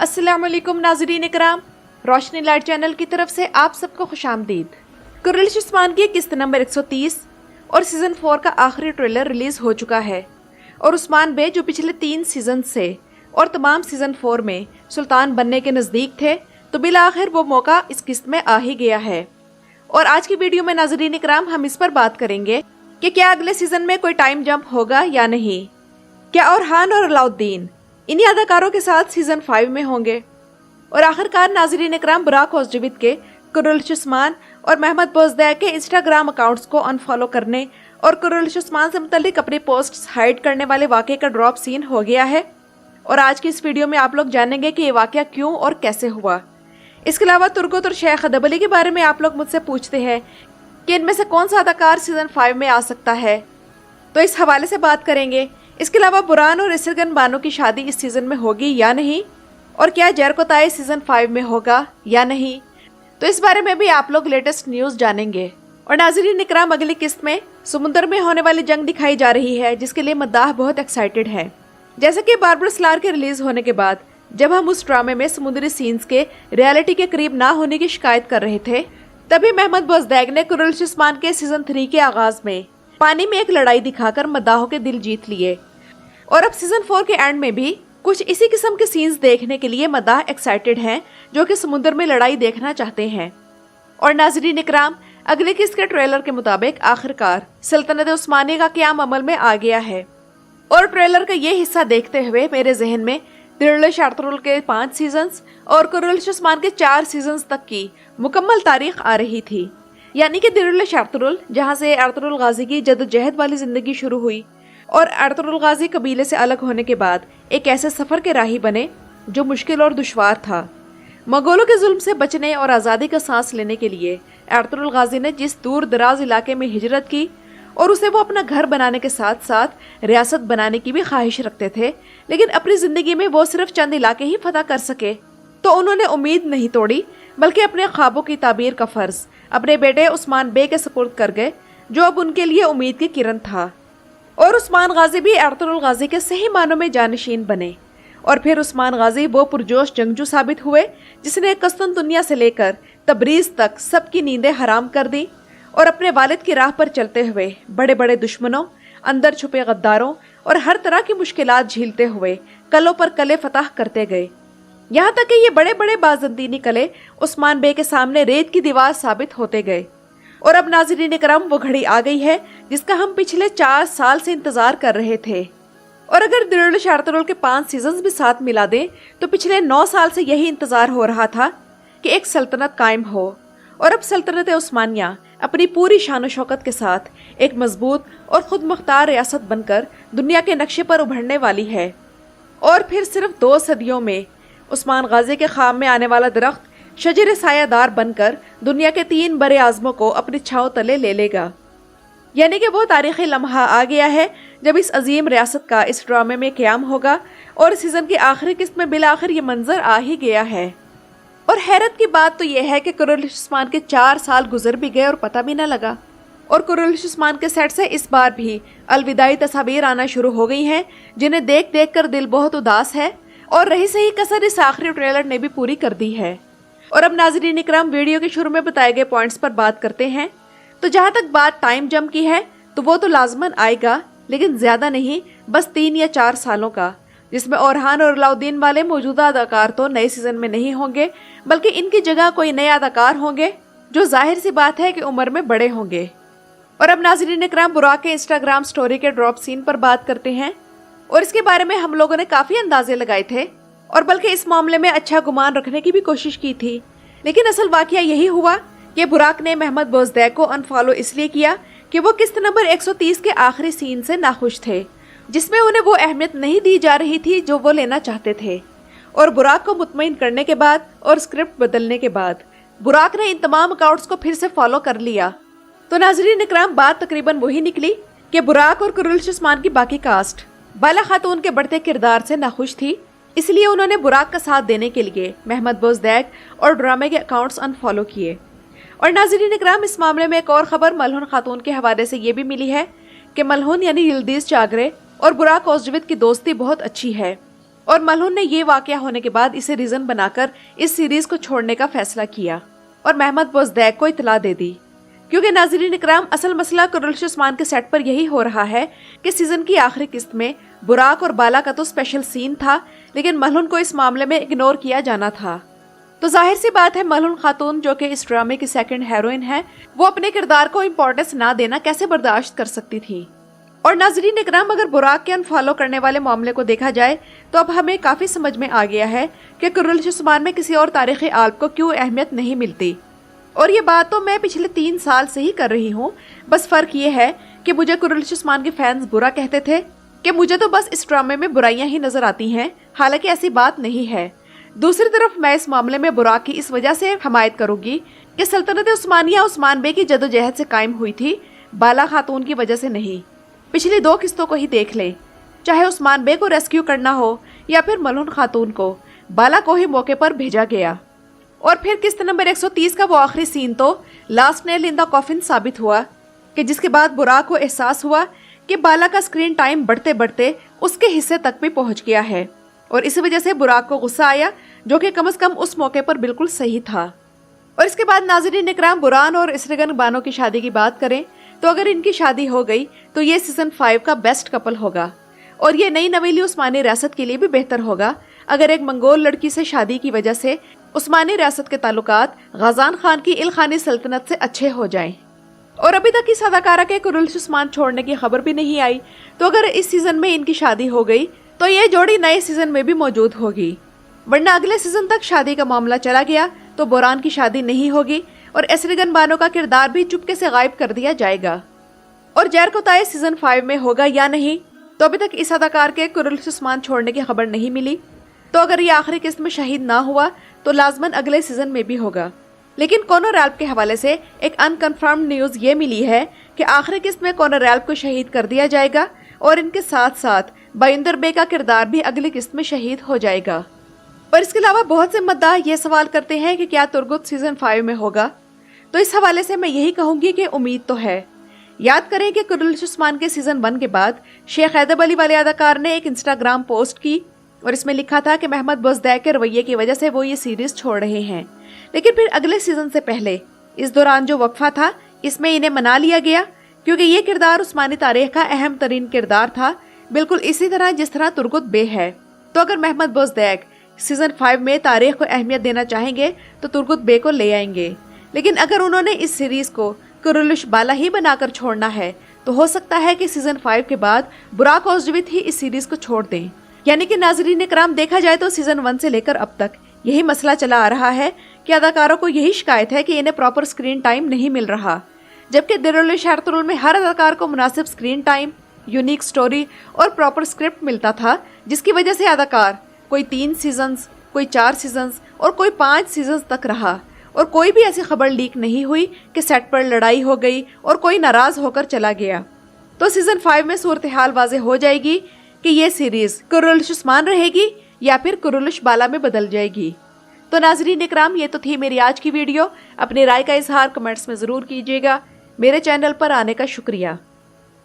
अस्सलाम वालेकुम नाज़रीन इकराम, रोशनी लाइट चैनल की तरफ से आप सबको खुश आमदीद। कुरैश उस्मान की किस्त नंबर 130 और सीज़न 4 का आखिरी ट्रेलर रिलीज़ हो चुका है और उस्मान बे जो पिछले 3 सीज़न से और तमाम सीज़न 4 में सुल्तान बनने के नज़दीक थे, तो बिला आखिर वो मौका इस किस्त में आ ही गया है। और आज की वीडियो में नाज़रीन इकराम हम इस पर बात करेंगे कि क्या अगले सीज़न में कोई टाइम जंप होगा या नहीं, क्या ओरहान और अलाउद्दीन इन्हीं अदाकारों के साथ सीज़न 5 में होंगे, और आखिरकार नाज़रीन इकराम बुराक ओज़जविद के, कुरैश उस्मान और महमद बोज़दैक के इंस्टाग्राम अकाउंट्स को अनफॉलो करने और कुरैश उस्मान से मुतल्लिक अपनी पोस्ट्स हाइड करने वाले वाक़े का ड्रॉप सीन हो गया है। और आज की इस वीडियो में आप लोग जानेंगे कि ये वाक़या क्यों और कैसे हुआ। इसके अलावा तुर्गुत और शेख अदब अली के बारे में आप लोग मुझसे पूछते हैं कि इनमें से कौन सा अदाकार सीज़न 5 में आ सकता है, तो इस हवाले से बात करेंगे। इसके अलावा बुरहान और इसरगन बानो की शादी इस सीज़न में होगी या नहीं, और क्या जरकोताई सीज़न 5 में होगा या नहीं, तो इस बारे में भी आप लोग लेटेस्ट न्यूज़ जानेंगे। और नाज़रीन इकराम, अगली किस्त में समुद्र में होने वाली जंग दिखाई जा रही है, जिसके लिए मद्दाह बहुत एक्साइटेड है। जैसे कि बारबरा सलार के रिलीज होने के बाद जब हम उस ड्रामे में समुद्री सीन्स के रियलिटी के करीब ना होने की शिकायत कर रहे थे, तभी महमद बोज़दैक ने कुरैश उस्मान के सीज़न 3 के आगाज में पानी में एक लड़ाई दिखाकर मद्दाहों के दिल जीत लिए। और अब सीज़न 4 के एंड में भी कुछ इसी किस्म के सीन्स देखने के लिए मद्दाह एक्साइटेड हैं, जो कि समुद्र में लड़ाई देखना चाहते हैं। और नाज़रीन इकराम, अगले किस्त के ट्रेलर के मुताबिक आखिरकार सल्तनत उस्मानिया का क़याम अमल में आ गया है। और ट्रेलर का ये हिस्सा देखते हुए मेरे जहन में दिल-ए-शाह अर्तुगरुल के 5 सीजन्स और कुरैश उस्मान के 4 सीजन्स तक की मुकम्मल तारीख आ रही थी। यानी कि दिल-ए-शाह अर्तुगरुल, जहाँ से अर्तुगरुल गाजी की जद्दोजहद वाली जिंदगी शुरू हुई और अर्तुगरुल गाजी कबीले से अलग होने के बाद एक ऐसे सफर के राही बने जो मुश्किल और दुश्वार था। मंगोलों के जुल्म से बचने और आज़ादी का सांस लेने के लिए अर्तुगरुल गाजी ने जिस दूर दराज इलाके में हिजरत की, और उसे वो अपना घर बनाने के साथ साथ रियासत बनाने की भी ख्वाहिश रखते थे, लेकिन अपनी ज़िंदगी में वो सिर्फ चंद इलाके ही फतह कर सके, तो उन्होंने उम्मीद नहीं तोड़ी, बल्कि अपने ख्वाबों की ताबीर का फ़र्ज़ अपने बेटे उस्मान बे के सुपुर्द कर गए, जो अब उनके लिए उम्मीद की किरण था। और उस्मान गाजी भी अर्तुगरुल गाजी के सही मानों में जानशीन बने। और फिर उस्मान गाजी वो पुरजोश जंगजू साबित हुए जिसने कस्तुनतुनिया से लेकर तबरीज तक सबकी नींदें हराम कर दी, और अपने वालिद की राह पर चलते हुए बड़े बड़े दुश्मनों, अंदर छुपे गद्दारों और हर तरह की मुश्किलात झेलते हुए कलों पर कले फतह करते गए। यहाँ तक कि ये बड़े बड़े बाज़ंतीनी कले उस्मान बे के सामने रेत की दीवार साबित होते गए। और अब नाज़रीन इकराम, वो घड़ी आ गई है जिसका हम पिछले 4 साल से इंतजार कर रहे थे। और अगर दिल-ए-शाह अर्तुगरुल के 5 सीजन्स भी साथ मिला दें, तो पिछले 9 साल से यही इंतजार हो रहा था कि एक सल्तनत कायम हो। और अब सल्तनत उस्मानिया अपनी पूरी शान शौकत के साथ एक मजबूत और खुद मुख्तार रियासत बनकर दुनिया के नक्शे पर उभरने वाली है। और फिर सिर्फ 2 सदियों में उस्मान गाजी के ख़ाम में आने वाला दरख्त शजर सायादार बनकर दुनिया के 3 बड़े आज़मों को अपनी छांव तले ले लेगा। यानी कि वो तारीख़ी लम्हा आ गया है जब इस अजीम रियासत का इस ड्रामे में क़याम होगा, और सीज़न की आखिरी किस्त में बिलाखिर ये मंजर आ ही गया है। और हैरत की बात तो यह है कि कुरैश उस्मान के 4 साल गुजर भी गए और पता भी न लगा। और कुरैश उस्मान के सेट से इस बार भी अलविदाई तस्वीर आना शुरू हो गई हैं, जिन्हें देख देख कर दिल बहुत उदास है, और रही सही कसर इस आखिरी ट्रेलर ने भी पूरी कर दी है। और अब नाज़रीन इकराम, वीडियो के शुरू में बताए गए पॉइंट्स पर बात करते हैं। तो जहाँ तक बात टाइम जंप की है, तो वो तो लाजमन आएगा, लेकिन ज़्यादा नहीं, बस 3 या 4 सालों का, जिसमें ओरहान और अलाउद्दीन वाले मौजूदा अदाकार तो नए सीज़न में नहीं होंगे, बल्कि इनकी जगह कोई नए अदाकार होंगे जो जाहिर सी बात है कि उम्र में बड़े होंगे। और अब नाज़रीन इकराम, बुराक के इंस्टाग्राम स्टोरी के ड्रॉप सीन पर बात करते हैं। और इसके बारे में हम लोगों ने काफ़ी अंदाजे लगाए थे, और बल्कि इस मामले में अच्छा गुमान रखने की भी कोशिश की थी, लेकिन असल वाकया यही हुआ कि बुराक ने महमद बोज़दैक को अनफॉलो इसलिए किया कि वो किस्त नंबर 130 के आखिरी सीन से नाखुश थे, जिसमें उन्हें वो अहमियत नहीं दी जा रही थी जो वो लेना चाहते थे। और बुराक को मुतमईन करने के बाद और स्क्रिप्ट बदलने के बाद बुराक ने इन तमाम अकाउंट्स को फिर से फॉलो कर लिया। तो नाज़रीन इकराम, बात तकरीबन वही निकली कि बुराक और कुरैश उस्मान की बाकी कास्ट बाला खातून के बढ़ते किरदार से नाखुश थी, इसलिए उन्होंने बुराक का साथ देने के लिए महमद बोज़दैक और ड्रामे के अकाउंट्स अनफॉलो किए। और नाज़रीन इकराम, इस मामले में एक और खबर मलहून खातून के हवाले से ये भी मिली है कि मलहून यानी यिल्दीज़ चागरे और बुराक ओज़जविद की दोस्ती बहुत अच्छी है, और मलहून ने ये वाकया होने के बाद इसे रीजन बनाकर इस सीरीज को छोड़ने का फैसला किया और महमद बोज़दैक को इतला दे दी। क्योंकि नाज़रीन इकराम, असल मसला कुर्रलिश उस्मान के सेट पर यही हो रहा है कि सीजन की आखिरी किस्त में बुराक और बाला का तो स्पेशल सीन था, लेकिन मलहून को इस मामले में इग्नोर किया जाना था। तो जाहिर सी बात है, मलहून खातून जो कि इस ड्रामे की सेकंड हीरोइन है, वो अपने किरदार को इम्पोर्टेंस ना देना कैसे बर्दाश्त कर सकती थी। और नाज़रीन इकराम, अगर बुराक के अनफॉलो करने वाले मामले को देखा जाए तो अब हमें काफी समझ में आ गया है कि कुर्रलिश उस्मान में किसी और तारीखी आल्ब को क्यों अहमियत नहीं मिलती। और ये बात तो मैं पिछले 3 साल से ही कर रही हूँ। बस फर्क ये है कि मुझे कुर्रलिश उस्मान के फैंस बुरा कहते थे कि मुझे तो बस इस ड्रामे में बुराइयां ही नजर आती हैं, हालांकि ऐसी बात नहीं है। दूसरी तरफ मैं इस मामले में बुराक की इस वजह से हमायत करूंगी कि सल्तनत उस्मानिया उस्मान बे की जदोजहद से कायम हुई थी, बाला खातून की वजह से नहीं। पिछली 2 किस्तों को ही देख ले, चाहे उस्मान बे को रेस्क्यू करना हो या फिर मलहून खातून को, बाला को ही मौके पर भेजा गया। और फिर किस्त नंबर 130 का वो आखिरी सीन तो last nail in the coffin साबित हुआ कि जिसके बाद बुराक को एहसास हुआ कि बाला का स्क्रीन टाइम बढ़ते बढ़ते उसके हिस्से तक भी पहुंच गया है। और इसी वजह से बुराक को गुस्सा आया, जो कि कम से कम उस मौके पर बिल्कुल सही था। और इसके बाद नाज़रीन इकराम, बुरान और इसरगन बानो की शादी की बात करें तो अगर इनकी शादी हो गई तो ये सीजन 5 का बेस्ट कपल होगा। और ये नई नवेली उस्मानी रियासत के लिए भी बेहतर होगा अगर एक मंगोल लड़की से शादी की वजह से उस्मानी रियासत के ताल्लुकात गजान खान की इल्खानी सल्तनत से अच्छे हो जाएं। और अभी तक इस अदाकारा के कुर्रलिश उस्मान छोड़ने की खबर भी नहीं आई, तो अगर इस सीजन में इनकी शादी हो गई तो ये जोड़ी नए सीजन में भी मौजूद होगी। वरना अगले सीजन तक शादी का मामला चला गया तो बुरान की शादी नहीं होगी और एसरिगन बानो का किरदार भी चुपके से गायब कर दिया जाएगा। और जैर कोताई सीजन 5 में होगा या नहीं, तो अभी तक इस अदाकार के कुर्रलिश उस्मान छोड़ने की खबर नहीं मिली। तो अगर ये आखिरी किस्त में शहीद ना हुआ तो लाजमन अगले सीजन में भी होगा। लेकिन कॉनर रैल्प के हवाले से एक अनकन्फर्म्ड न्यूज ये मिली है कि आखिरी किस्त में कॉनर रैल्प को शहीद कर दिया जाएगा और इनके साथ साथ बाइंदर बे का किरदार भी अगली किस्त में शहीद हो जाएगा। और इसके अलावा बहुत से मद्दाह ये सवाल करते हैं कि क्या तुर्गुत सीजन 5 में होगा। तो इस हवाले से मैं यही कहूंगी कि उम्मीद तो है। याद करें कि कुर्रलिश उस्मान के सीजन 1 के बाद शेख हैदर अली वाले अदाकार ने एक इंस्टाग्राम पोस्ट की और इसमें लिखा था कि महमद बोज़दैक के रवैये की वजह से वो ये सीरीज छोड़ रहे हैं। लेकिन फिर अगले सीजन से पहले इस दौरान जो वक्फा था, इसमें इन्हें मना लिया गया क्योंकि ये किरदार उस्मानी तारीख का अहम तरीन किरदार था, बिल्कुल इसी तरह जिस तरह तुर्गुत बे है। तो अगर महमद बोज़दैक सीजन 5 में तारीख को अहमियत देना चाहेंगे तो तुर्गुत बे को ले आएंगे। लेकिन अगर उन्होंने इस सीरीज को कुर्रलिश बाला ही बनाकर छोड़ना है तो हो सकता है कि सीजन 5 के बाद बुराक ओज़जवित ही इस सीरीज को छोड़ दें। यानी कि नाज़रीन इकराम, देखा जाए तो सीजन 1 से लेकर अब तक यही मसला चला आ रहा है कि अदाकारों को यही शिकायत है कि इन्हें प्रॉपर स्क्रीन टाइम नहीं मिल रहा, जबकि दिरुल शरतुल में हर अदाकार को मुनासिब स्क्रीन टाइम, यूनिक स्टोरी और प्रॉपर स्क्रिप्ट मिलता था, जिसकी वजह से अदाकार कोई 3 सीजन्स, कोई 4 सीजन्स और कोई 5 सीजन्स तक रहा और कोई भी ऐसी खबर लीक नहीं हुई कि सेट पर लड़ाई हो गई और कोई नाराज होकर चला गया। तो सीजन 5 में सूरत हाल वाज़ेह हो जाएगी कि ये सीरीज कुर्रलिश उस्मान रहेगी या फिर कुर्रलिश बाला में बदल जाएगी। तो नाज़रीन इकराम, ये तो थी मेरी आज की वीडियो। अपनी राय का इजहार कमेंट्स में ज़रूर कीजिएगा। मेरे चैनल पर आने का शुक्रिया।